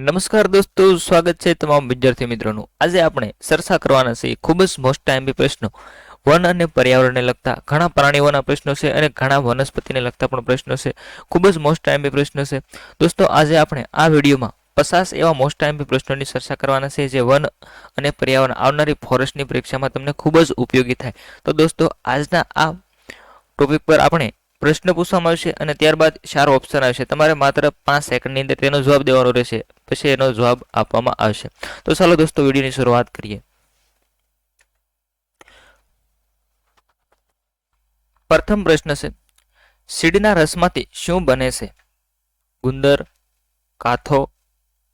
નમસ્કાર દોસ્તો, સ્વાગત છે તમામ વિદ્યાર્થી મિત્રોનું। આજે આપણે ચર્ચા કરવાના છે ખૂબ જ મોસ્ટ ટાઈમ પ્રશ્નો વન અને પર્યાવરણને લગતા ઘણા પ્રાણીઓના પ્રશ્નો છે અને ઘણા વનસ્પતિને લગતા પણ પ્રશ્નો છે। ખૂબ જ મોસ્ટ ટાઈમ પ્રશ્નો છે દોસ્તો। આજે આપણે આ વિડીયોમાં 50 એવા મોસ્ટ ટાઈમ પ્રશ્નોની ચર્ચા કરવાના છે જે વન અને પર્યાવરણ આવનારી ફોરેસ્ટની પરીક્ષામાં તમને ખૂબ જ ઉપયોગી થાય। તો દોસ્તો આજના આ ટોપિક પર આપણે પ્રશ્ન પૂછવામાં આવશે અને ત્યારબાદ 4 ઓપ્શન આવશે। તમારે માત્ર 5 સેકન્ડની અંદર તેનો જવાબ દેવાનો રહેશે, પછી એનો જવાબ આપવામાં આવશે। તો ચાલો દોસ્તો વિડીયોની શરૂઆત કરીએ। પ્રથમ પ્રશ્ન છે, સીડના રસમાંથી શું બને છે? ગુંદર, કાથો,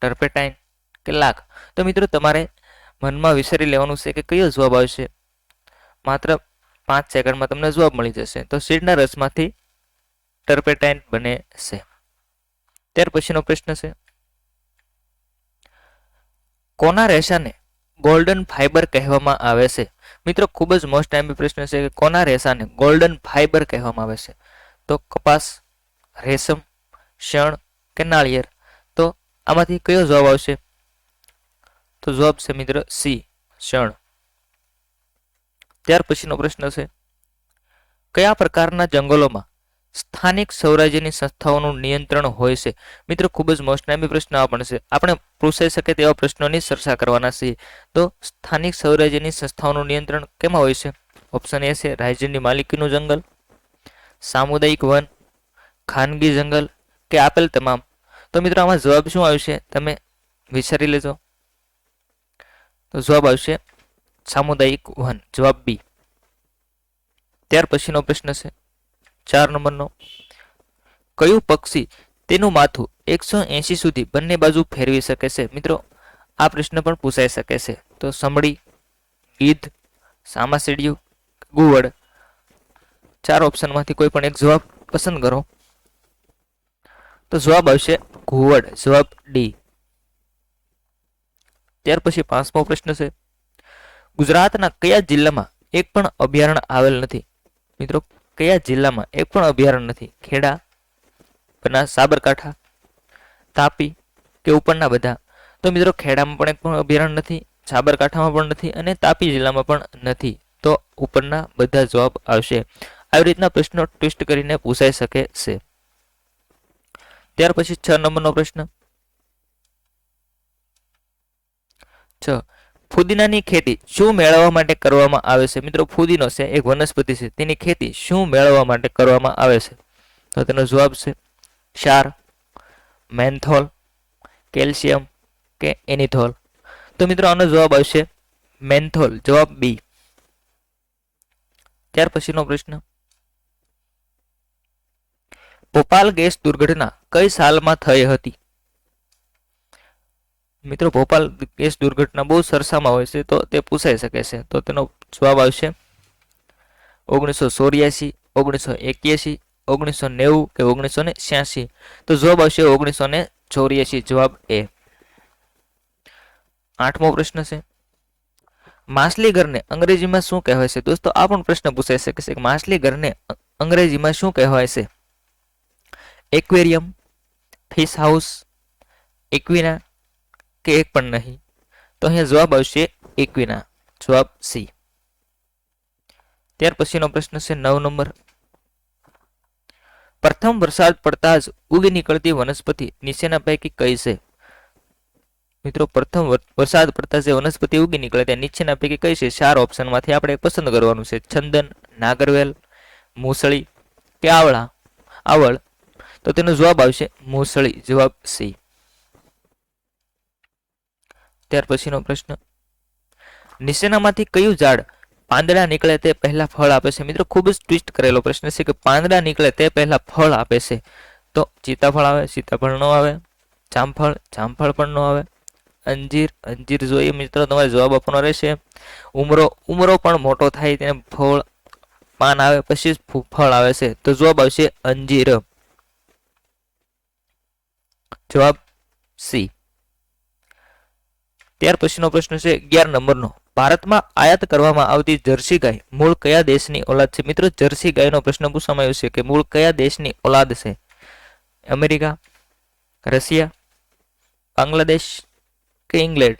ટર્પેટાઇન કે લાખ? તો મિત્રો તમારે મનમાં વિચારી લેવાનું છે કે કયો જવાબ આવશે। માત્ર 5 સેકન્ડમાં તમને જવાબ મળી જશે। તો સીડના રસમાંથી ટર્પેટાઇન બને છે। ત્યાર પછીનો પ્રશ્ન છે, કોના રેસાને ગોલ્ડન ફાઇબર કહેવામાં આવે છે? મિત્રો ખૂબ જ મોસ્ટ ટાઈમ પ્રશ્ન છે કે કોના રેસાને ગોલ્ડન ફાઇબર કહેવામાં આવે છે? તો કપાસ, રેશમ, શણ કે નાળિયેર? તો આમાંથી કયો જવાબ આવશે? તો જવાબ છે મિત્ર સી, શણ। ત્યાર પછીનો પ્રશ્ન છે, કયા પ્રકારના જંગલોમાં સ્થાનિક સ્વરાજ્યની સંસ્થાઓનું નિયંત્રણ હોય છે? મિત્રો ખૂબ જ મોસ્ટ ટાઈમ પ્રશ્ન આ પણ છે, આપણે પૂછાઈ શકે તેવા પ્રશ્નોની ચર્ચા કરવાના છે। તો સ્થાનિક સ્વરાજ્યની સંસ્થાઓનું નિયંત્રણ કેમાં હોય છે? ઓપ્શન એ છે રાજ્યની માલિકીનું જંગલ, સામુદાયિક વન, ખાનગી જંગલ કે આપેલ તમામ? તો મિત્રો આમાં જવાબ શું આવશે તમે વિચારી લેજો। તો જવાબ આવશે સામુદાયિક વન, જવાબ બી। ત્યાર પછીનો પ્રશ્ન છે 4 નંબરનો, કયું પક્ષી તેનું માથું 180 સુધી બંને બાજુ ફેરવી શકે છે? મિત્રો આ પ્રશ્ન પણ પૂછાઈ શકે છે। તો સમડી, ગીધ, સામાસીડિયું, ગુવડ? 4 ઓપ્શનમાંથી કોઈ પણ એક જવાબ પસંદ કરો। તો જવાબ આવશે ઘુવડ, જવાબ ડી। ત્યાર પછી 5મો પ્રશ્ન છે, ગુજરાતના કયા જિલ્લામાં એક પણ અભયારણ્ય આવેલ નથી? મિત્રો કયા જિલ્લામાં એક પણ અભયારણ્ય નથી? ખેડા, બનાસ, સાબરકાંઠા, તાપી કે ઉપરના બધા? તો મિત્રો ખેડામાં પણ એક પણ અભયારણ્ય નથી, સાબરકાંઠામાં પણ નથી અને તાપી જિલ્લામાં પણ નથી। તો ઉપરના બધા જવાબ આવશે। આવી રીતના પ્રશ્નો ટ્વિસ્ટ કરીને પૂછાઈ શકે છે। ત્યાર પછી 6 નંબરનો પ્રશ્ન, 6 ફુદીનાની ખેતી શું મેળવવા માટે કરવામાં આવે છે? મિત્રો ફુદીનો છે એક વનસ્પતિ છે, તેની ખેતી શું મેળવવા માટે કરવામાં આવે છે? તો તેનો જવાબ છે ક્ષાર, મેન્થોલ, કેલ્શિયમ કે એનિથોલ? તો મિત્રો આનો જવાબ આવશે મેન્થોલ, જવાબ બી। ત્યાર પછીનો પ્રશ્ન, ભોપાલ ગેસ દુર્ઘટના કઈ સાલમાં થઈ હતી? મિત્રો ભોપાલ ગેસ દુર્ઘટના બહુ સરસામાં હોય છે, તો તે પૂછાઈ શકે છે। તો તેનો જવાબ આવશે 1984, 1981, 1990 કે 1986? તો જવાબ આવશે 1984, જવાબ એ। 8મો પ્રશ્ન છે, માછલી ઘરને અંગ્રેજીમાં શું કહેવાય છે? દોસ્તો આ પણ પ્રશ્ન પૂછાઈ શકે છે કે માછલી ઘરને અંગ્રેજીમાં શું કહેવાય છે? એક્વેરિયમ, ફિશ હાઉસ, ઇક્વિના કે એક પણ નહીં? તો અહીંયા જવાબ આવશે ઇક્વિના, જવાબ સી। ત્યાર પછીનો પ્રશ્ન છે 9 નંબર, પ્રથમ વરસાદ પડતા જ ઉગી નીકળતી વનસ્પતિ નીચેના પૈકી કઈ છે? મિત્રો પ્રથમ વરસાદ પડતા જે વનસ્પતિ ઉગી નીકળે તે નીચેના પૈકી કઈ છે? 4 ઓપ્શનમાંથી આપણે પસંદ કરવાનું છે। ચંદન, નાગરવેલ, મૂસળી કે આવળ? તો તેનો જવાબ આવશે મૂસળી, જવાબ સી। ત્યાર પછીનો પ્રશ્ન, નીચેનામાંથી કયું ઝાડ પાંદડા નીકળે તે પહેલા ફળ આપે છે? મિત્રો ખૂબ જ ટ્વિસ્ટ કરેલો પ્રશ્ન છે કે પાંદડા નીકળે તે પહેલા ફળ આપે છે। તો સીતાફળ આવે, સીતાફળ ન આવે, જામફળ, જામફળ પણ ન આવે, અંજીર જોઈએ મિત્રો તમારે જવાબ આપવાનો રહેશે। ઉમરો પણ મોટો થાય તેને ફળ પાન આવે પછી ફળ આવે છે, તો જવાબ આવશે અંજીર, જવાબ સી। ત્યાર પછીનો પ્રશ્ન છે 11 નંબરનો, ભારતમાં આયાત કરવામાં આવતી જર્સી ગાય મૂળ કયા દેશની ઓલાદ છે? મિત્રો જર્સી ગાયનો પ્રશ્ન પૂછવામાં આવ્યો છે કે મૂળ કયા દેશની ઓલાદ છે? અમેરિકા, રશિયા, બાંગ્લાદેશ કે ઇંગ્લેન્ડ?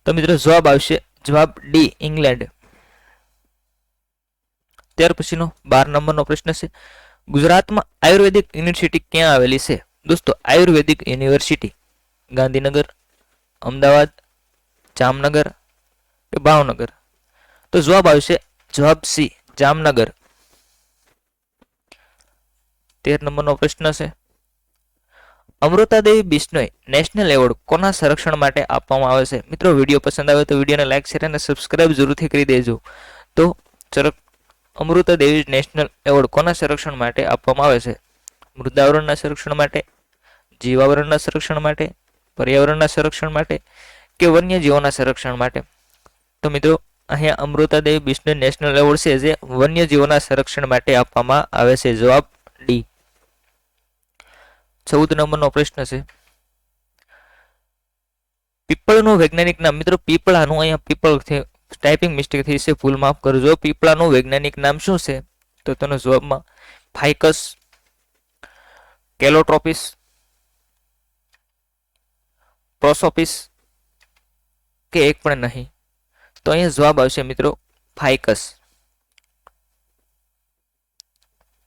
તો મિત્રો જવાબ આવશે જવાબ ડી ઇંગ્લેન્ડ. ત્યાર પછીનો 12 નંબરનો પ્રશ્ન છે ગુજરાતમાં આયુર્વેદિક યુનિવર્સિટી ક્યાં આવેલી છે? દોસ્તો આયુર્વેદિક યુનિવર્સિટી ગાંધીનગર, અમદાવાદ, જામનગર કે ભાવનગર? તો જવાબ આવશે જવાબ સી જામનગર. 13 નંબરનો પ્રશ્ન છે અમૃતાદેવી બિશ્નોઈ નેશનલ એવોર્ડ કોના સંરક્ષણ માટે આપવામાં આવે છે? મિત્રો વિડીયો પસંદ આવે તો વિડીયોને લાઈક શેર અને સબસ્ક્રાઇબ જરૂરથી કરી દેજો. તો અમૃતાદેવી નેશનલ એવોર્ડ કોના સંરક્ષણ માટે આપવામાં આવે છે? મૃદાવરણના સંરક્ષણ માટે, જીવાવરણના સંરક્ષણ માટે, પર્યાવરણના સંરક્ષણ માટે કે વન્યજીવોના સંરક્ષણ માટે? તો મિત્રો અહીંયા અમૃતાદેવી બિશ્નોઈ નેશનલ એવોર્ડ છે જે વન્યજીવોના સંરક્ષણ માટે આપવામાં આવે છે. જવાબ ડી. 14 નંબરનો પ્રશ્ન છે પીપળનું વૈજ્ઞાનિક નામ? મિત્રો પીપળાનું અહીંયા પીપળ ટાઈપિંગ મિસ્ટેક થઈ છે, ભૂલ માફ કરજો. પીપળાનું વૈજ્ઞાનિક નામ શું છે? તો તેનો જવાબમાં ફાઇકસ, કેલોટ્રોપિસ, પ્રોસોપિસ કે એક પણ નહીં? તો અહીંયા જવાબ આવશે મિત્રો ફાઇકસ.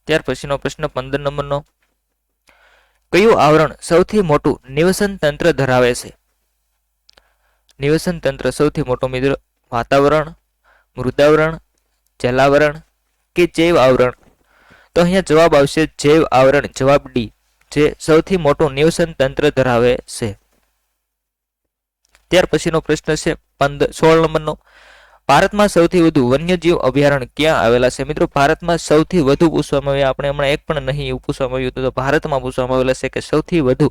ત્યાર પછીનો પ્રશ્ન 15 નંબરનો કયું આવરણ સૌથી મોટું નિવસન તંત્ર ધરાવે છે? નિવસન તંત્ર સૌથી મોટું મિત્રો વાતાવરણ, મૃદાવરણ, જલાવરણ કે જૈવ આવરણ? તો અહીંયા જવાબ આવશે જૈવ આવરણ. જવાબ ડી જે સૌથી મોટું નિવસન તંત્ર ધરાવે છે. ત્યાર પછીનો પ્રશ્ન છે 16 નંબરનો ભારતમાં સૌથી વધુ વન્યજીવ અભયારણ્ય ક્યાં આવેલા છે? મિત્રો ભારતમાં સૌથી વધુ પૂછવામાં આવ્યા, આપણે હમણાં એક પણ નહીં એવું પૂછવામાં આવ્યું તો ભારતમાં પૂછવામાં આવેલા છે કે સૌથી વધુ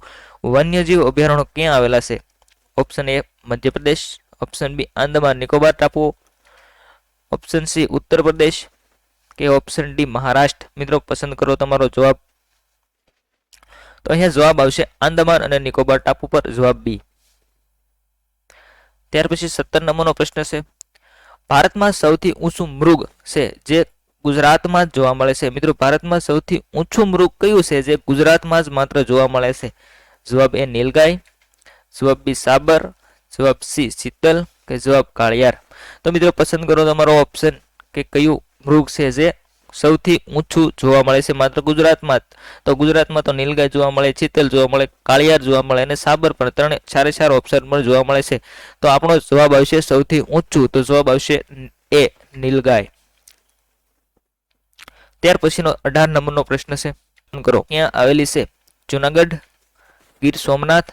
વન્યજીવ અભયારણ્યો ક્યાં આવેલા છે? Option A Madhya Pradesh, option B Andaman Nicobar ટાપુઓ, ઓપ્શન સી ઉત્તર પ્રદેશ કે ઓપ્શન ડી મહારાષ્ટ્ર? મિત્રો પસંદ કરો તમારો જવાબ. તો અહીંયા જવાબ આવશે આંદામાન અને નિકોબાર ટાપુ પર. જવાબ બી. ત્યાર પછી 17 નંબરનો પ્રશ્ન છે ભારતમાં સૌથી ઊંચું મૃગ છે જે ગુજરાતમાં જ જોવા મળે છે? મિત્રો ભારતમાં સૌથી ઊંચું મૃગ કયું છે જે ગુજરાતમાં જ માત્ર જોવા મળે છે? જવાબ એ નીલગાય, જવાબ બી સાબર, જવાબ સી શીતલ કે જવાબ કાળિયાર? તો મિત્રો પસંદ કરો તમારો ઓપ્શન કે કયું મૃગ છે જે સૌથી ઊંચું જોવા મળે છે માત્ર ગુજરાતમાં જ? તો ગુજરાતમાં તો નીલગાય જોવા મળે, શીતલ જોવા મળે, કાળિયાર જોવા મળે અને સાબર પણ ત્રણે ચાર ઓપ્શન પણ જોવા મળે છે. તો આપણો જવાબ આવશે સૌથી ઊંચું. તો જવાબ આવશે એ નીલગાય. ત્યાર પછીનો 18 નંબરનો પ્રશ્ન છે કરો ક્યાં આવેલી છે? જુનાગઢ, ગીર સોમનાથ,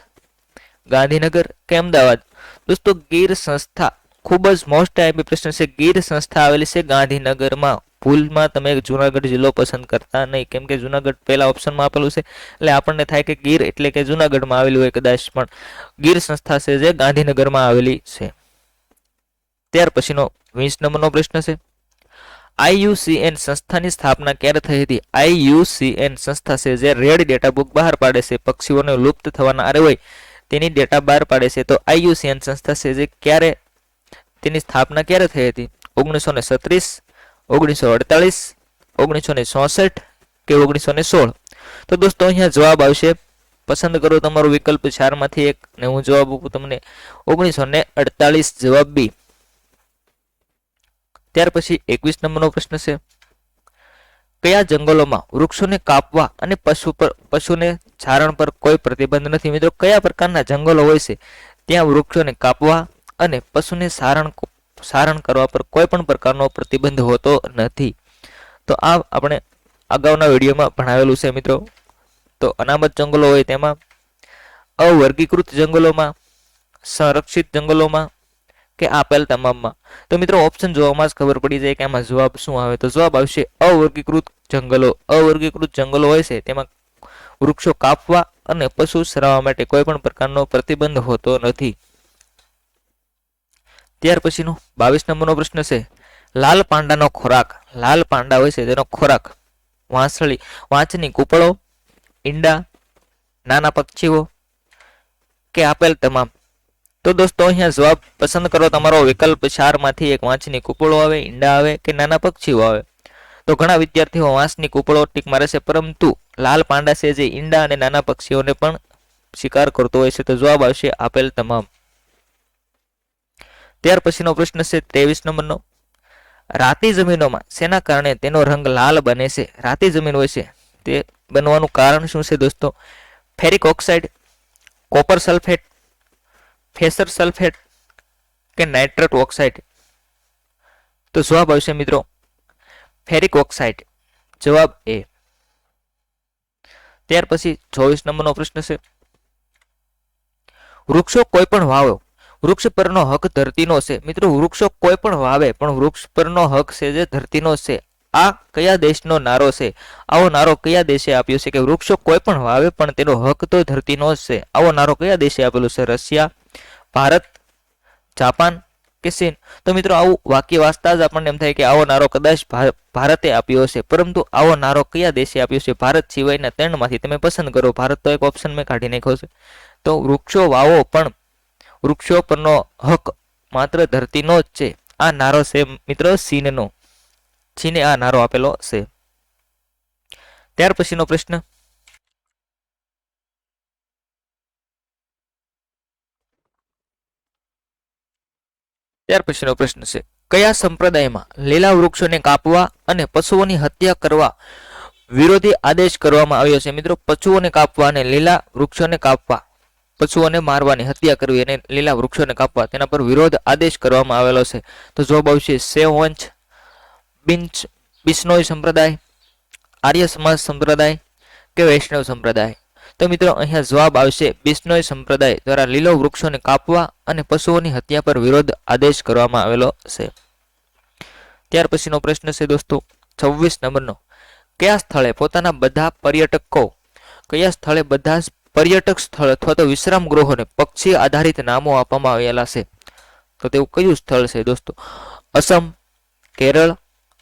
ગાંધીનગર કે અમદાવાદ? દોસ્તો ગીર સંસ્થા ખૂબ જ મોસ્ટ આઈએમપી પ્રશ્ન છે. ગીર સંસ્થા આવેલી છે ગાંધીનગરમાં. ભૂલમાં તમે જુનાગઢ જિલ્લો પસંદ કરતા નહીં, કેમ કે જુનાગઢ પહેલા ઓપ્શનમાં આપેલું છે એટલે આપણને થાય કે ગીર એટલે કે જુનાગઢમાં આવેલું હોય કદાચ, પણ ગીર સંસ્થા છે જે ગાંધીનગરમાં આવેલી છે. ત્યાર પછીનો 20 નંબરનો પ્રશ્ન છે IUCN સંસ્થાની સ્થાપના ક્યારે થઈ હતી? IUCN સંસ્થા છે જે રેડ ડેટા બુક બહાર પાડે છે, પક્ષીઓને લુપ્ત થવાના આરે હોય તેની ડેટા બહાર પાડે છે. તો IUCN સંસ્થા છે જે ક્યારે તેની સ્થાપના ક્યારે થઈ હતી? 1936, 1948, 1964 કે 1916? તો દોસ્તો અહીંયા જવાબ આવશે, પસંદ કરો તમારો વિકલ્પ 4 માંથી એક ને હું જવાબ આપું તમને 1948. જવાબ બી. ત્યાર પછી 21 નંબરનો પ્રશ્ન છે કયા જંગલોમાં વૃક્ષોને કાપવા અને પશુને ચારણ પર કોઈ પ્રતિબંધ નથી? મિત્રો કયા પ્રકારના જંગલો હોય છે ત્યાં વૃક્ષોને કાપવા અને પશુને સારણ કરવા પર કોઈ પણ પ્રકારનો પ્રતિબંધ હોતો નથી? તો આ આપણે અગાઉના વિડીયોમાં ભણાવેલું છે મિત્રો. તો અનામત જંગલો હોય તેમાં, અવર્ગીકૃત જંગલોમાં, સંરક્ષિત જંગલોમાં કે આપેલ તમામમાં? તો મિત્રો ઓપ્શન જોવામાં જ ખબર પડી જાય કે આમાં જવાબ શું આવે. તો જવાબ આવશે અવર્ગીકૃત જંગલો. અવર્ગીકૃત જંગલો હોય છે તેમાં વૃક્ષો કાપવા અને પશુ ચરાવવા માટે કોઈ પણ પ્રકારનો પ્રતિબંધ હોતો નથી. ત્યાર પછીનો 22 નંબરનો પ્રશ્ન છે લાલ પાંડાનો ખોરાક. લાલ પાંડા હોય છે તેનો ખોરાક વાંસની કૂપળો, ઈંડા, નાના પક્ષીઓ કે આપેલ તમામ? તો દોસ્તો અહીંયા જવાબ પસંદ કરો તમારો વિકલ્પ 4 માંથી એક. વાંસની કૂપળો આવે, ઈંડા આવે કે નાના પક્ષીઓ આવે? તો ઘણા વિદ્યાર્થીઓ વાંસની કૂપળો ટીક મારે છે, પરંતુ લાલ પાંડા છે જે ઈંડા અને નાના પક્ષીઓને પણ શિકાર કરતો હોય છે? તો જવાબ આવશે આપેલ તમામ. ત્યાર પછીનો પ્રશ્ન છે 23 નંબરનો. રાતી જમીનોમાં શેના કારણે તેનો રંગ લાલ બને છે? રાતી જમીન હોય છે તે બનવાનું કારણ શું છે દોસ્તો? ફેરિક ઓક્સાઇડ, કોપર સલ્ફેટ, ફેસર સલ્ફેટ કે નાઇટ્રેટ ઓક્સાઇડ? તો જવાબ આવશે મિત્રો ફેરિક ઓક્સાઇડ, જવાબ એ. ત્યાર પછી 24 નંબરનો પ્રશ્ન છે. વૃક્ષો કોઈ પણ વાવો, વૃક્ષ પરનો હક ધરતીનો છે. મિત્રો વૃક્ષો કોઈ પણ વાવે પણ વૃક્ષ પરનો હક છે જે ધરતીનો છે. આ કયા દેશનો નારો છે? આવો નારો કયા દેશે આપ્યો છે કે વૃક્ષો કોઈ પણ વાવે પણ તેનો હક તો ધરતીનો જ છે? આવો નારો કયા દેશે આપેલો છે? રશિયા, ભારત, જાપાન કે ચીન? તો મિત્રો આવું વાક્ય વાંચતા જ આપણને એમ થાય કે આવો નારો કદાચ ભારતે આપ્યો હશે, પરંતુ આવો નારો કયા દેશે આપ્યો છે? ભારત સિવાયના 3 માંથી તમે પસંદ કરો. ભારત તો એક ઓપ્શન મેં કાઢી નાખ્યો છે. તો વૃક્ષો વાવો પણ વૃક્ષો પરનો હક માત્ર ધરતીનો જ છે. આ નારો છે મિત્રો ચીનનો. ચીને આ નારો આપેલો છે. ત્યાર પછીનો પ્રશ્ન. ત્યાર પછીનો પ્રશ્ન છે. કયા સંપ્રદાયમાં લીલા વૃક્ષોને કાપવા અને પશુઓની હત્યા કરવા વિરોધી આદેશ કરવામાં આવ્યો છે? મિત્રો પશુઓને કાપવા અને લીલા વૃક્ષોને કાપવા, પશુઓને મારવાની, હત્યા કરવી અને લીલા વૃક્ષોને કાપવા, તેના પર વિરોધ આદેશ કરવામાં આવેલો છે. તો જવાબ આવશે સેવવંશ, બિશ્નોઈ સંપ્રદાય, આર્ય સમાજ સંપ્રદાય કે વૈષ્ણવ સંપ્રદાય? તો મિત્રો અહીંયા જવાબ આવશે બિશ્નોઈ સંપ્રદાય દ્વારા લીલો વૃક્ષોને કાપવા અને પશુઓની હત્યા પર વિરોધ આદેશ કરવામાં આવેલો છે. ત્યાર પછીનો પ્રશ્ન છે દોસ્તો 26 નંબરનો. કયા સ્થળે પોતાના બધા પર્યટકો, કયા સ્થળે બધા પર્યટક સ્થળ અથવા તો વિશ્રામ ગૃહોને પક્ષી આધારિત નામો આપવામાં આવેલા છે? તો તેવું કયું સ્થળ છે દોસ્તો? અસમ, કેરળ,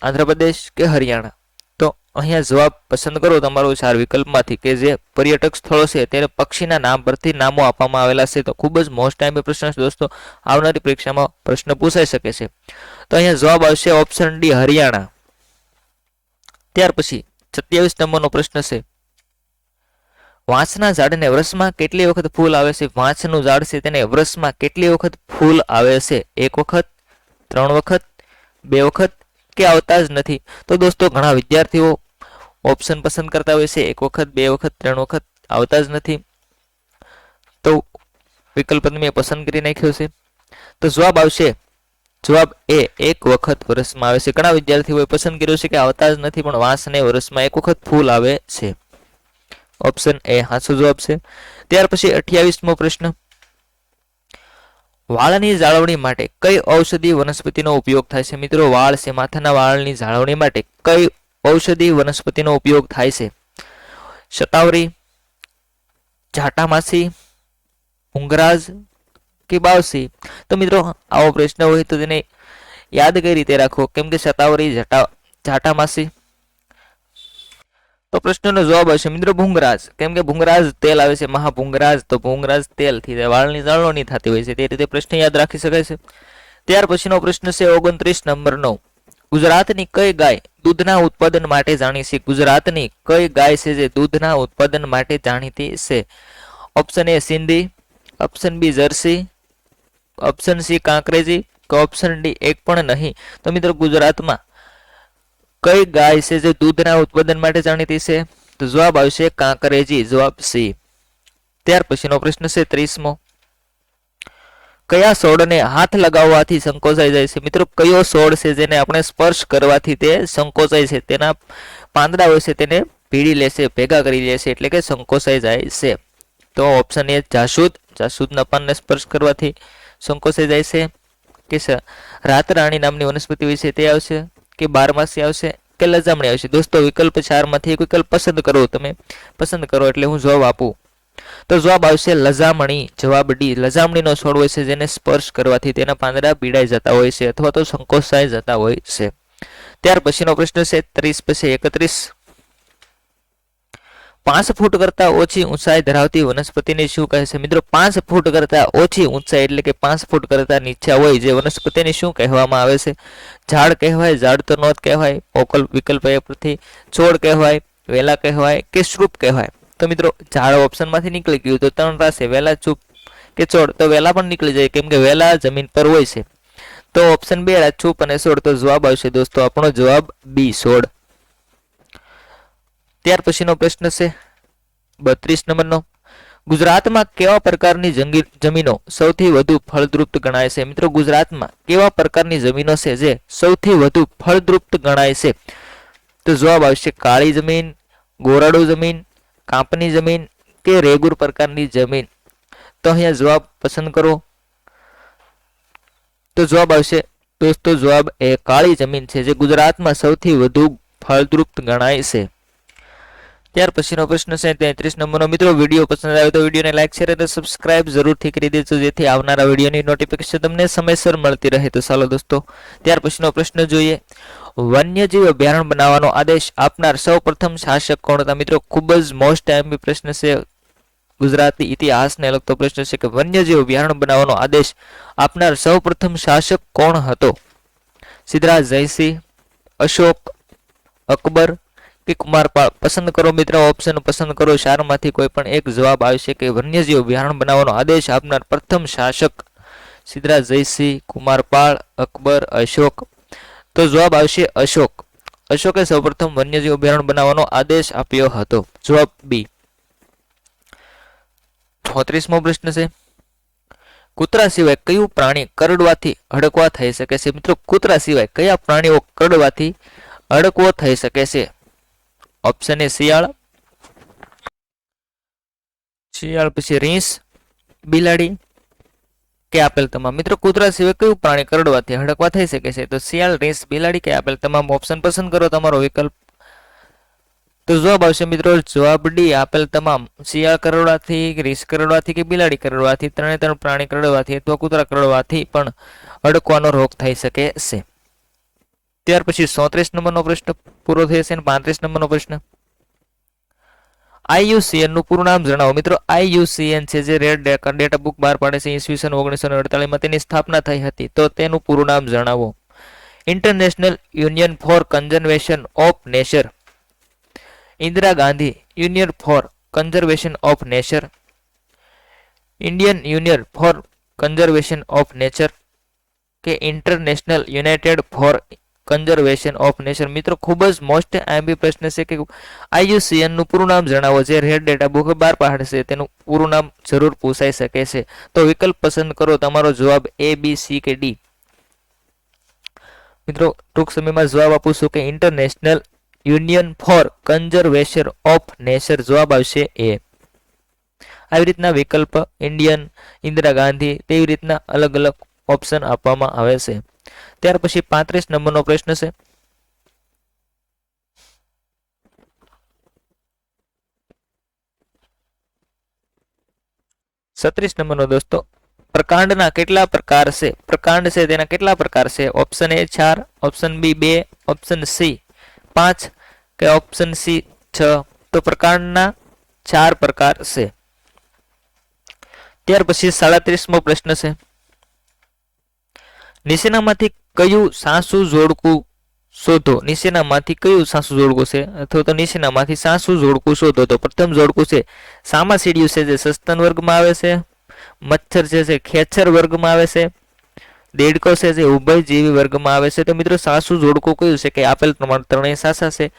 આંધ્રપ્રદેશ કે હરિયાણા? તો અહીંયા જવાબ પસંદ કરો તમારો 4 વિકલ્પમાંથી કે જે પર્યટક સ્થળો છે તેને પક્ષીના નામ પરથી નામો આપવામાં આવેલા છે. તો ખૂબ જ મોસ્ટ ટાઈમ પ્રશ્ન છે દોસ્તો, આવનારી પરીક્ષામાં પ્રશ્ન પૂછાઈ શકે છે. તો અહીંયા જવાબ આવશે ઓપ્શન ડી હરિયાણા. ત્યાર પછી 27 નંબરનો પ્રશ્ન છે. વાંસના ઝાડને વર્ષમાં કેટલી વખત ફૂલ આવે છે? વાંસનું ઝાડ છે તેને વર્ષમાં કેટલી વખત ફૂલ આવે છે? 1 વખત, 3 વખત, 2 વખત કે આવતા જ નથી? તો દોસ્તો ઘણા વિદ્યાર્થીઓ ઓપ્શન પસંદ કરતા હોય છે 1 વખત, 2 વખત, 3 વખત, આવતા જ નથી. તો વિકલ્પ મેં પસંદ કરી નાખ્યો છે. તો જવાબ આવશે જવાબ એ 1 વખત વર્ષમાં આવે છે. ઘણા વિદ્યાર્થીઓએ પસંદ કર્યું છે કે આવતા જ નથી, પણ વાંસને વર્ષમાં 1 વખત ફૂલ આવે છે. ઓપ્શન એ સાચો જવાબ છે. ત્યાર પછી 28મો પ્રશ્ન. વાળની જાળવણી માટે કઈ ઔષધી વનસ્પતિનો ઉપયોગ થાય છે? મિત્રો વાળ છે, માથાના વાળની જાળવણી માટે કઈ ઔષધી વનસ્પતિનો ઉપયોગ થાય છે? શતાવરી, જાટામાસી, ભૂંગરાજ કે બાવસી? તો મિત્રો આવો પ્રશ્ન હોય તો તેને યાદ કઈ રીતે રાખવો? કેમ કે શતાવરી, જાટામાસી? તો પ્રશ્નનો જવાબ આવશે મિત્રો ભૂંગરાજ. કેમ કે ભૂંગરાજ તેલ આવે છે, મહાભૂંગરાજ, તો ભૂંગરાજ તેલથી વાળની જાળવણી થતી હોય છે. તે રીતે પ્રશ્ન યાદ રાખી શકાય છે. ત્યાર પછીનો પ્રશ્ન છે 29 નંબરનો. ગુજરાતની કઈ ગાય દૂધના ઉત્પાદન માટે જાણીતી છે? ગુજરાતની કઈ ગાય છે જે દૂધના ઉત્પાદન માટે જાણીતી છે? Option A Sindhi, option B Jersey, option C Kankreji કે ઓપ્શન ડી એક પણ નહીં? તો મિત્રો ગુજરાતમાં કઈ ગાય છે જે દૂધના ઉત્પાદન માટે જાણીતી છે? તો જવાબ આવશે કાંકરેજી, જવાબ સી. ત્યાર પછીનો પ્રશ્ન છે 30મો. કયા છોડને હાથ લગાવવાથી સંકોચાઈ જાય છે? મિત્રો કયો છોડ છે જેને આપણે સ્પર્શ કરવાથી તે સંકોચાય છે? તેના પાંદડા હોય છે તેને ભીડી લેશે, ભેગા કરી લેશે, એટલે કે સંકોચાઈ જાય છે. તો ઓપ્શન એ જાસૂદ, જાસૂદના પાનને સ્પર્શ કરવાથી સંકોચાઈ જાય છે કે રાતરાણી નામની વનસ્પતિ હોય છે તે આવશે કે બારમાસી આવશે કે લજામણી આવશે? દોસ્તો વિકલ્પ 4 માંથી એક વિકલ્પ પસંદ કરો. તમે પસંદ કરો એટલે હું જવાબ આપું. તો જવાબ આવશે લજામણી, જવાબ ડી. લજામણીનો છોડ હોય છે જેને સ્પર્શ કરવાથી તેના પાંદડા પીડાઈ જતા હોય છે અથવા તો સંકોચાઈ જતા હોય છે. ત્યાર પછીનો પ્રશ્ન છે 30 પછી 31. 5 ફૂટ કરતા ઓછી ઊંચાઈ ધરાવતી વનસ્પતિને શું કહે છે? મિત્રો 5 ફૂટ કરતા ઓછી ઊંચાઈ એટલે કે 5 ફૂટ કરતા નીચે હોય જે વનસ્પતિને શું કહેવામાં આવે છે? ઝાડ કહેવાય, ઝાડ તો નો જ કહેવાય, વિકલ્પ એ પરથી છોડ કહેવાય, વેલા કહેવાય કે શ્રુપ કહેવાય? તો મિત્રો ઝાડ ઓપ્શનમાંથી નીકળી ગયું તો ત્રણ રાશે વેલા, ચૂપ કે છોડ. તો વેલા પણ નીકળી જાય કેમ કે વેલા જમીન પર હોય છે. તો ઓપ્શન 2 ચૂપ અને છોડ. તો જવાબ આવશે દોસ્તો આપણો જવાબ બી છોડ. ત્યાર પછીનો પ્રશ્ન છે 32 નંબરનો. ગુજરાતમાં કેવા પ્રકારની જમીનો સૌથી વધુ ફળદ્રુપ ગણાય છે? મિત્રો ગુજરાતમાં કેવા પ્રકારની જમીનો છે જે સૌથી વધુ ફળદ્રુપ ગણાય છે? તો જવાબ આવશે કાળી જમીન, ગોરાડુ જમીન, કાંપની જમીન કે રેગુર પ્રકારની જમીન. તો અહીંયા જવાબ પસંદ કરો. તો જવાબ આવશે દોસ્તો જવાબ એ કાળી જમીન છે જે ગુજરાતમાં સૌથી વધુ ફળદ્રુપ ગણાય છે. ત્યાર પછીનો પ્રશ્ન છે 33 નંબરનો. મિત્રો વિડીયો પસંદ આવે તો વિડીયોને લાઈક, શેર અને સબસ્ક્રાઇબ જરૂરથી કરી દેજો જેથી આવનારા વિડીયોની નોટિફિકેશન તમને સમયસર મળતી રહે. તો ચાલો દોસ્તો ત્યાર પછીનો પ્રશ્ન જોઈએ. વન્યજીવ અભયારણ્ય બનાવવાનો આદેશ આપનાર સૌપ્રથમ શાસક કોણ હતા? મિત્રો ખૂબ જ મોસ્ટ ટાઈમ પ્રશ્ન છે, ગુજરાતી ઇતિહાસને લગતો પ્રશ્ન છે કે વન્યજીવ અભયારણ્ય બનાવવાનો આદેશ આપનાર સૌપ્રથમ શાસક કોણ હતો? સિદ્ધરાજ જયસિંહ, અશોક, અકબર કે કુમારપાળ? પસંદ કરો મિત્રો, ઓપ્શન પસંદ કરો. ચારમાંથી કોઈ પણ એક જવાબ આવશે કે વન્યજીવ અભયારણ્ય બનાવવાનો આદેશ આપનાર પ્રથમ શાસક સિદ્ધરાજ જયસિંહ, કુમારપાળ, અકબર, અશોક. તો જવાબ આવશે અશોક. અશોકે સૌપ્રથમ વન્યજીવ અભયારણ્ય બનાવવાનો આદેશ આપ્યો હતો. જવાબ બી. 34મો પ્રશ્ન છે. કૂતરા સિવાય કયું પ્રાણી કરડવાથી હડકવા થઈ શકે છે? મિત્રો કૂતરા સિવાય કયા પ્રાણીઓ કરડવાથી હડકવો થઈ શકે છે? ઓપ્શન એ શિયાળ, પછી રીંછ, બિલાડી કે આપેલ તમામ. મિત્રો કૂતરા સિવાય કયું પ્રાણી કરડવાથી હડકવા થઈ શકે છે? તો શિયાળ, રીંછ, બિલાડી કે આપેલ તમામ. ઓપ્શન પસંદ કરો તમારો વિકલ્પ. તો જવાબ આવશે મિત્રો જવાબ ડી આપેલ તમામ. શિયાળ કરડવાથી, રીંછ કરડવાથી કે બિલાડી કરડવાથી, ત્રણ પ્રાણી કરડવાથી અથવા કૂતરા કરડવાથી પણ હડકવાનો રોગ થઈ શકે છે. ત્યાર પછી 34 નંબરનો પ્રશ્ન પૂરો થશે અને 35 નંબરનો પ્રશ્ન. IUCN નું પૂરું નામ જણાવો. મિત્રો IUCN છે જે રેડ ડેટા બુક બહાર પાડે છે, ઈસવીસન 1948 માં તેની સ્થાપના થઈ હતી. તો તેનું પૂરું નામ જણાવો. International Union for Conservation of Nature, Indira Gandhi Union for Conservation of Nature, Indian Union for Conservation of Nature કે International United for Conservation of Nature? મિત્રો ખૂબ જ મોસ્ટ આઈએમપી પ્રશ્ન છે કે IUCN નું પૂરું નામ જણાવો. જે રેડ ડેટા બુક બહાર પાડશે તેનું પૂરું નામ જરૂર પૂછાઈ શકે છે. તો વિકલ્પ પસંદ કરો તમારો જવાબ A, B, C કે D. મિત્રો ટૂંક સમયમાં જવાબ આપું છું કે International Union for Conservation of Nature. જવાબ આવશે A. આવી રીતના વિકલ્પ ઇન્ડિયન, ઇન્દિરા ગાંધી તેવી રીતના અલગ અલગ ઓપ્શન આપવામાં આવે છે. ત્યાર પછી 35 નંબરનો પ્રશ્ન છે. છત્રીસ નંબરનો દોસ્તો. પ્રકાંડના કેટલા પ્રકાર છે? પ્રકાંડ છે તેના કેટલા પ્રકાર છે? Option A 4, option B 2, option C 5 કે ઓપ્શન C 6. તો પ્રકાંડના 4 પ્રકાર છે. ત્યાર પછી 37મો પ્રશ્ન છે. નીચેનામાંથી કયું સાસુ જોડકું શોધો? નીચેનામાંથી કયું સાસુ જોડકું છે અથવા તો નીચેનામાંથી સાસુ જોડકું શોધો? તો પ્રથમ જોડકું છે સામાસીડિયું છે જે સસ્તન વર્ગમાં આવે છે, મચ્છર છે જે ખેચર વર્ગમાં આવે છે, દેડકો છે જે ઉભયજીવી વર્ગમાં આવે છે. તો મિત્રો સાસુ જોડકું કયું છે કે આપેલ પ્રમાણે ત્રણેય સાચા છે.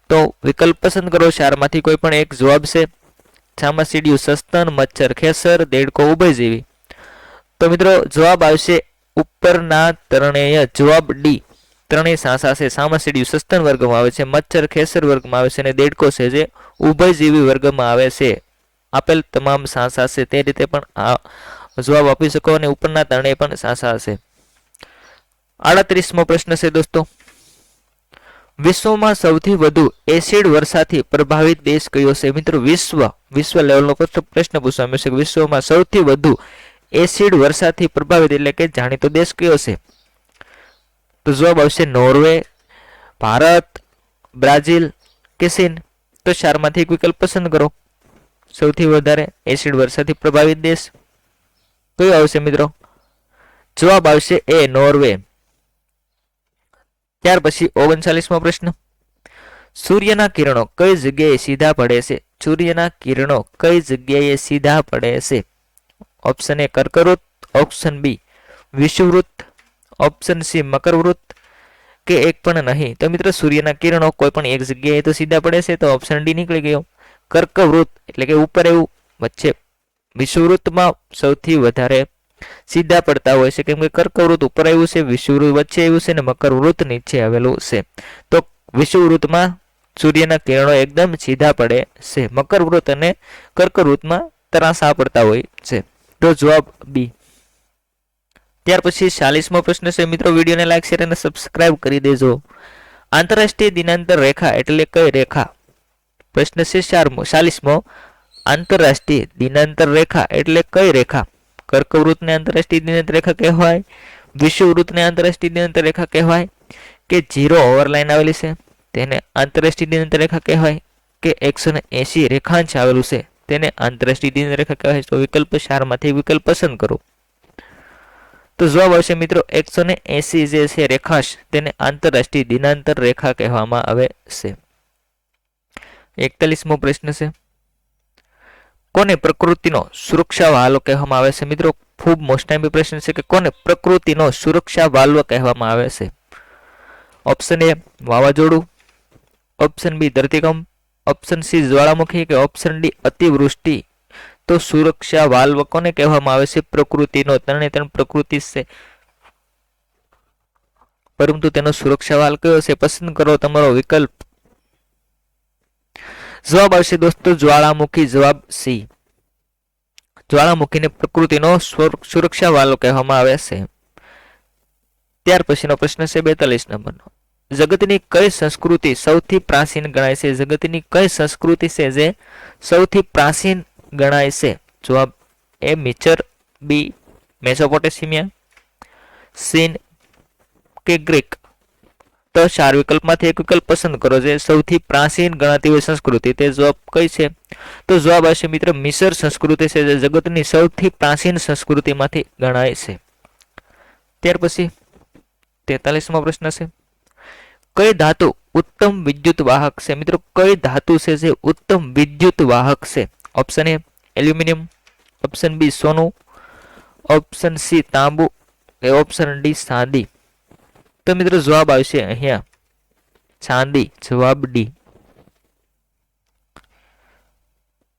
તો વિકલ્પ પસંદ કરો. ચારમાંથી કોઈ પણ એક જવાબ છે. સામાસીડિયું સસ્તન, મચ્છર ખેચર, દેડકો ઉભયજીવી. તો મિત્રો જવાબ આવશે ઉપરના ત્રણેય. જવાબ ડી ત્રણેય સાચા છે. સામાસીડિયું સસ્તન વર્ગમાં આવે છે, મચ્છર ખેચર વર્ગમાં આવે છે અને દેડકો છે જે ઉભયજીવી વર્ગમાં આવે છે. આપેલ તમામ સાચા છે. તે રીતે પણ આ જવાબ આપી શકો અને ઉપરના ત્રણેય પણ સાચા છે. 38મો પ્રશ્ન છે દોસ્તો. વિશ્વમાં સૌથી વધુ એસિડ વર્ષાથી પ્રભાવિત દેશ કયો છે? મિત્રો વિશ્વ લેવલનો પ્રશ્ન પૂછવામાં છે કે વિશ્વમાં સૌથી વધુ એસિડ વર્ષાથી પ્રભાવિત એટલે કે જાણીતો દેશ કયો છે? તો જવાબ આવશે નોર્વે, ભારત, બ્રાઝિલ કે ચીન. તો ચારમાંથી એક વિકલ્પ પસંદ કરો. સૌથી વધારે એસિડ વર્ષાથી પ્રભાવિત દેશ કયો આવશે મિત્રો? જવાબ આવશે એ નોર્વે. ત્યાર પછી 39મો પ્રશ્ન. સૂર્યના કિરણો કઈ જગ્યાએ સીધા પડે છે? સૂર્યના કિરણો કઈ જગ્યાએ સીધા પડે છે? ઓપ્શન એ કર્કવૃત્ત, ઓપ્શન બી વિષુવવૃત્ત, ઓપ્શન સી મકરવૃત્ત કે એક પણ નહીં. તો મિત્રો સૂર્યના કિરણો કોઈ પણ એક જગ્યાએ તો સીધા પડે છે, તો ઓપ્શન ડી નીકળી ગયો. કર્કવૃત્ત એટલે કે ઉપર એવું વચ્ચે વિષુવવૃત્તમાં સૌથી વધારે સીધા પડતા હોય છે, કેમ કે કર્કવૃત્ત ઉપર આવ્યું છે, વિષુવવૃત્ત વચ્ચે આવ્યું છે અને મકરવૃત્ત નીચે આવેલું છે. તો વિષુવવૃત્તમાં સૂર્યના કિરણો એકદમ સીધા પડે છે. મકરવૃત્ત અને કર્કવૃત્તમાં તરાસા પડતા હોય છે. તો જવાબ બી. ત્યાર પછી 40મો પ્રશ્ન છે મિત્રો, વિડીયોને લાઈક શેર અને સબસ્ક્રાઇબ કરી દેજો. આંતરરાષ્ટ્રીય દિનાંતર રેખા એટલે કઈ રેખા? પ્રશ્ન છે 40મો, આંતરરાષ્ટ્રીય દિનાંતર રેખા એટલે કઈ રેખા? કર્કવૃત્તને આંતરરાષ્ટ્રીય દિનાંતર રેખા કહેવાય, વિષુવવૃત્તને આંતરરાષ્ટ્રીય દિનાંતર રેખા કહેવાય, કે 0 ઓવરલાઈન આવેલી છે તેને આંતરરાષ્ટ્રીય દિનાંતર રેખા કહેવાય, કે 180 રેખાંશ આવેલું છે તેને આંતરરાષ્ટ્રીય દિનાંતર રેખા કહેવાય? તો વિકલ્પ 4 માંથી વિકલ્પ પસંદ કરો. તો જવાબ આવશે મિત્રો 180 જે છે રેખાંશ તેને આંતરરાષ્ટ્રીય દિનાંતર રેખા કહેવામાં આવે છે. 41મો પ્રશ્ન છે, કોને પ્રકૃતિનો સુરક્ષા વાલ્વ કહેવામાં આવે છે? મિત્રો ખૂબ મોસ્ટ ટાઈમ પ્રશ્ન છે કે કોને પ્રકૃતિનો સુરક્ષા વાલ્વ કહેવામાં આવે છે? ઓપ્શન એ વાવાઝોડું, ઓપ્શન બી ધરતીકંપ, ઓપ્શન સી જ્વાળામુખી કે ઓપ્શન ડી અતિવૃષ્ટિ. તો સુરક્ષા વાલ્વ કોને કહેવામાં આવે છે? પ્રકૃતિનો. ત્રણે ત્રણ પ્રકૃતિ છે, પરંતુ તેનો સુરક્ષા વાલ્વ કયો છે? પસંદ કરો તમારો વિકલ્પ. જવાબ આવશે દોસ્તો જ્વાળામુખી. જવાબ સી. જ્વાળામુખીને પ્રકૃતિનો સુરક્ષા વાલ્વ કહેવામાં આવે છે. ત્યાર પછીનો પ્રશ્ન છે 42 નંબરનો, જગતની કઈ સંસ્કૃતિ સૌથી પ્રાચીન ગણાય છે? જગતની કઈ સંસ્કૃતિ છે જે સૌથી પ્રાચીન ગણાય છે? જવાબ એ મિચર, બી મેસોપોટેમિયા, ચીન કે ગ્રીક. તો 4 વિકલ્પમાંથી એક વિકલ્પ પસંદ કરો જે સૌથી પ્રાચીન ગણાતી હોય સંસ્કૃતિ. તે જવાબ કઈ છે? તો જવાબ આવશે મિત્ર મિસર સંસ્કૃતિ છે, જે જગતની સૌથી પ્રાચીન સંસ્કૃતિમાંથી ગણાય છે. ત્યાર પછી 43મો પ્રશ્ન છે, કઈ ધાતુ ઉત્તમ વિદ્યુત વાહક છે? મિત્રો કઈ ધાતુ છે જે ઉત્તમ વિદ્યુત વાહક છે? Option A aluminium, option B સોનું, ઓપ્શન સી તાંબુ કે ઓપ્શન ડી ચાંદી. તો મિત્રો જવાબ આવશે અહીંયા ચાંદી. જવાબ ડી.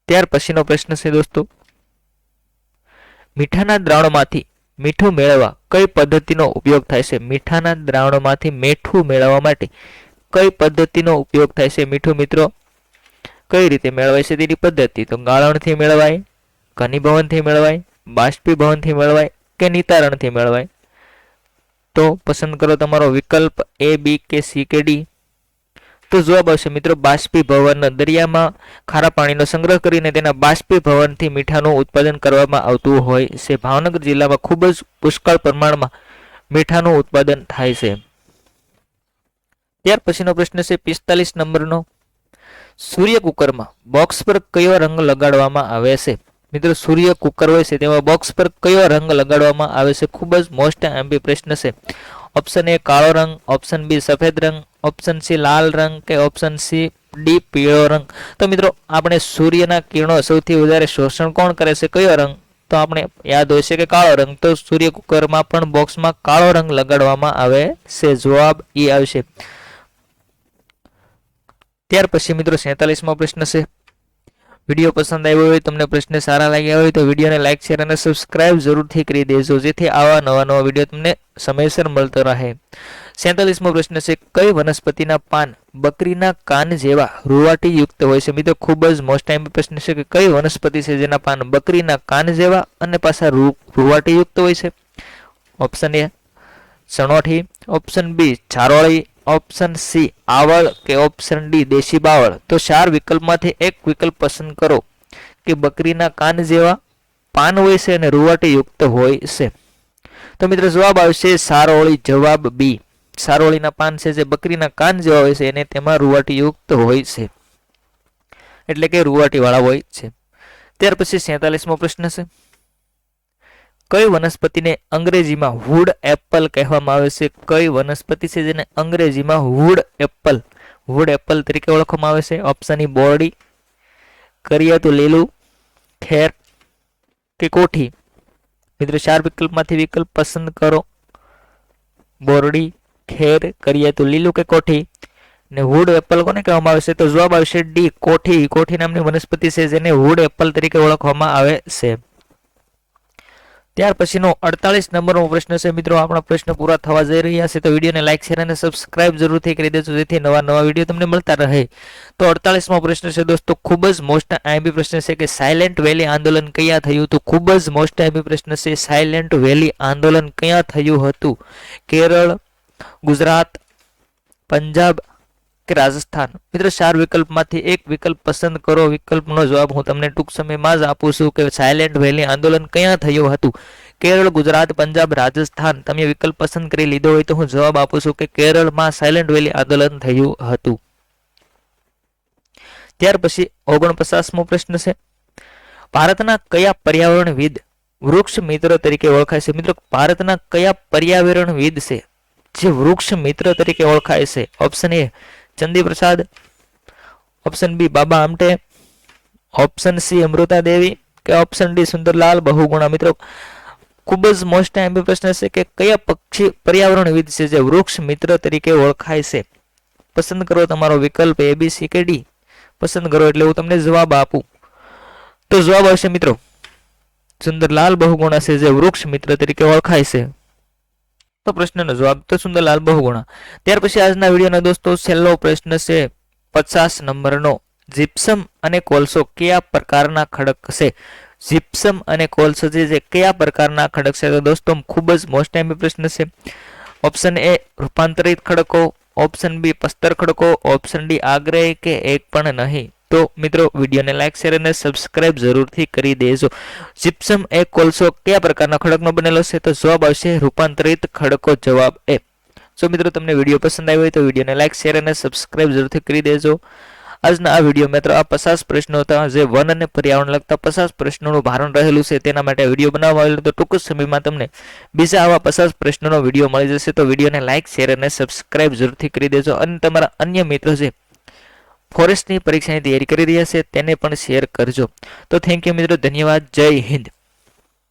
ત્યાર પછીનો પ્રશ્ન છે દોસ્તો, મીઠાના દ્રાવણમાંથી મીઠું મેળવવા કઈ પદ્ધતિનો ઉપયોગ થાય છે? મીઠાના દ્રાવણમાંથી મીઠું મેળવવા માટે કઈ પદ્ધતિનો ઉપયોગ થાય છે? મીઠું મિત્રો કઈ રીતે મેળવાય છે તેની પદ્ધતિ? તો ગાળણથી મેળવાય, ઘનીભવનથી મેળવાય, બાષ્પીભવનથી મેળવાય કે નિતારણથી મેળવાય. તો પસંદ કરો તમારો વિકલ્પ એ, બી કે સી કે ડી. તો જવાબ આવશે મિત્રો બાષ્પીભવન. દરિયામાં ખારા પાણીનો સંગ્રહ કરીને તેના બાષ્પીભવનથી મીઠાનું ઉત્પાદન કરવામાં આવતું હોય છે. ભાવનગર જિલ્લામાં ખૂબ જ પુષ્કળ પ્રમાણમાં મીઠાનું ઉત્પાદન થાય છે. ત્યાર પછીનો પ્રશ્ન છે 45 નંબરનો, સૂર્ય કુકરમાં બોક્સ પર કયો રંગ લગાડવામાં આવે છે? મિત્રો સૂર્ય કુકર હોય છે તેમાં બોક્સ પર કયો રંગ લગાડવામાં આવે છે? ખૂબ જ મોસ્ટ એમ્પી પ્રશ્ન છે. ઓપ્શન એ કાળો રંગ, ઓપ્શન બી સફેદ રંગ, ઓપ્શન સી લાલ રંગ કે ઓપ્શન સી ડી પીળો રંગ. તો મિત્રો આપણે સૂર્યના કિરણો સૌથી વધારે શોષણ કોણ કરે છે? કયો રંગ? તો આપણે યાદ હોય છે કે કાળો રંગ. તો સૂર્ય કુકરમાં પણ બોક્સમાં કાળો રંગ લગાડવામાં આવે છે. જવાબ ઈ આવશે. ત્યાર પછી મિત્રો 47મો પ્રશ્ન છે, વિડીયો પસંદ આવ્યો હોય, તમને પ્રશ્ન સારા લાગ્યા હોય તો વિડીયોને લાઈક શેર અને સબસ્ક્રાઇબ જરૂરથી કરી દેજો, જેથી આવા નવા વિડીયો તમને સમયસર મળતો રહે. 47મો પ્રશ્ન છે, કઈ વનસ્પતિના પાન બકરીના કાન જેવા રૂવાટી યુક્ત હોય છે? મિત્રો ખૂબ જ મોસ્ટ ટાઈમ પ્રશ્ન છે કે કઈ વનસ્પતિ છે જેના પાન બકરીના કાન જેવા અને પાછા રૂવાટી યુક્ત હોય છે? ઓપ્શન એ સણોઠી, ઓપ્શન બી ચારોળી, ઓપ્શન સી આવળ કે ઓપ્શન ડી દેશી બાવળ. તો 4 વિકલ્પમાંથી એક વિકલ્પ પસંદ કરો કે બકરીના કાન જેવા પાન હોય છે અને રૂવાટી યુક્ત હોય છે. તો મિત્રો જવાબ આવશે સારોળી. જવાબ બી. સારોળીના પાન છે જે બકરીના કાન જેવા હોય છે અને તેમાં રૂવાટી યુક્ત હોય છે, એટલે કે રૂવાટી વાળા હોય છે. ત્યાર પછી 47મો પ્રશ્ન છે, કઈ વનસ્પતિને અંગ્રેજીમાં વુડ એપલ કહેવામાં આવે છે? કઈ વનસ્પતિ છે જેને અંગ્રેજીમાં વુડ એપલ વુડ એપલ તરીકે ઓળખવામાં આવે છે? ઓપ્શન ઈ બોરડી, કરિયાતું લીલું, ખેર કે કોઠી? મિત્રો 4 વિકલ્પમાંથી વિકલ્પ પસંદ કરો. બોરડી, ખેર, કરિયાતું લીલું કે કોઠી? ને વુડ એપલ કોને કહેવામાં આવે છે? તો જવાબ આવશે ડી કોઠી. કોઠી નામની વનસ્પતિ છે જેને વુડ એપલ તરીકે ઓળખવામાં આવે છે. ત્યાર પછીનો 48 નંબરનો પ્રશ્ન છે મિત્રો. આપણા પ્રશ્ન પૂરા થવા જઈ રહ્યા છે તો વિડીયોને લાઈક શેર અને સબસ્ક્રાઇબ જરૂરથી કરી દેજો જેથી નવા વિડીયો તમને મળતા રહે. તો 48મો પ્રશ્ન છે દોસ્તો, ખૂબ જ મોસ્ટ આઈએમપી પ્રશ્ન છે કે સાયલેન્ટ વેલી આંદોલન ક્યાં થયું હતું? ખૂબ જ મોસ્ટ આઈએમપી પ્રશ્ન છે. સાયલેન્ટ વેલી આંદોલન ક્યાં થયું હતું? કેરળ, ગુજરાત, પંજાબ કે રાજસ્થાન? મિત્રો 4 વિકલ્પમાંથી એક વિકલ્પ પસંદ કરો. વિકલ્પનો જવાબ હું તમને ટૂંક સમયમાં જ આપું છું કે સાયલેન્ટ વેલી આંદોલન ક્યાં થયું હતું? કેરળ, ગુજરાત, પંજાબ, રાજસ્થાન? તમે વિકલ્પ પસંદ કરી લીધો હોય તો હું જવાબ આપું છું કે કેરળમાં સાયલેન્ટ વેલી આંદોલન થયું હતું. ત્યાર પછી 49મો પ્રશ્ન છે. ભારતના કયા પર્યાવરણવિદ વૃક્ષ મિત્ર તરીકે ઓળખાય છે? મિત્રો ભારતના કયા પર્યાવરણવિદ છે જે વૃક્ષ મિત્ર તરીકે ઓળખાય છે? ઓપ્શન એ ચંદી પ્રસાદ, ઓપ્શન બી બાબા આમટે, ઓપ્શન સી અમૃતા દેવી કે ઓપ્શન ડી સુંદરલાલ બહુગુણા? મિત્રો ખૂબ જ મોસ્ટ આઈએમપી પ્રશ્ન છે કે કયા પક્ષી પર્યાવરણવિદ છે જે વૃક્ષ મિત્ર તરીકે ઓળખાય છે? પસંદ કરો તમારો વિકલ્પ એ બી સી કે ડી. પસંદ કરો એટલે હું તમને જવાબ આપું. તો જવાબ આવશે મિત્રો સુંદરલાલ બહુગુણા છે જે વૃક્ષ મિત્ર તરીકે ઓળખાય છે. તો પ્રશ્નનો જવાબ તો સુંદરલાલ બહુગુણા. ત્યાર પછી આજના વિડીયોના દોસ્તો છેલ્લો પ્રશ્ન છે 50 નંબરનો. જીપ્સમ અને કોલસો કયા પ્રકારના ખડક છે? જીપ્સમ અને કોલસો જે કયા પ્રકારના ખડક છે? તો દોસ્તો ખૂબ જ મોસ્ટ આઈએમપી પ્રશ્ન છે. ઓપ્શન એ રૂપાંતરિત ખડકો, ઓપ્શન બી પસ્તર ખડકો, ઓપ્શન ડી આગ્રહી કે એક પણ નહીં? તો મિત્રો વિડીયોને લાઈક શેર અને સબસ્ક્રાઇબ જરૂરથી કરી દેજો. જીપ્સમ એ કોલસો કયા પ્રકારના ખડકનો બનેલો છે? તો જવાબ આવશે રૂપાંતરિત ખડકો. જવાબ એ. જો મિત્રો તમને વિડીયો પસંદ આવ્યો હોય તો વિડીયોને લાઈક શેર અને સબસ્ક્રાઇબ જરૂરથી કરી દેજો. આજના આ વિડીયો મિત્રો આ 50 પ્રશ્નો હતા જે વન અને પર્યાવરણ લગતા 50 પ્રશ્નોનું ભારણ રહેલું છે તેના માટે વિડીયો બનાવવામાં આવેલો. તો ટૂંક સમયમાં તમને બીજા આવા 50 પ્રશ્નોનો વિડીયો મળી જશે. તો વિડીયોને લાઈક શેર અને સબસ્ક્રાઇબ જરૂરથી કરી દેજો અને તમારા અન્ય મિત્રો છે ફોરેસ્ટની પરીક્ષાની તૈયારી કરી રહ્યા છે તેને પણ શેર કરજો. તો થેન્ક યુ મિત્રો, ધન્યવાદ, જય હિન્દ.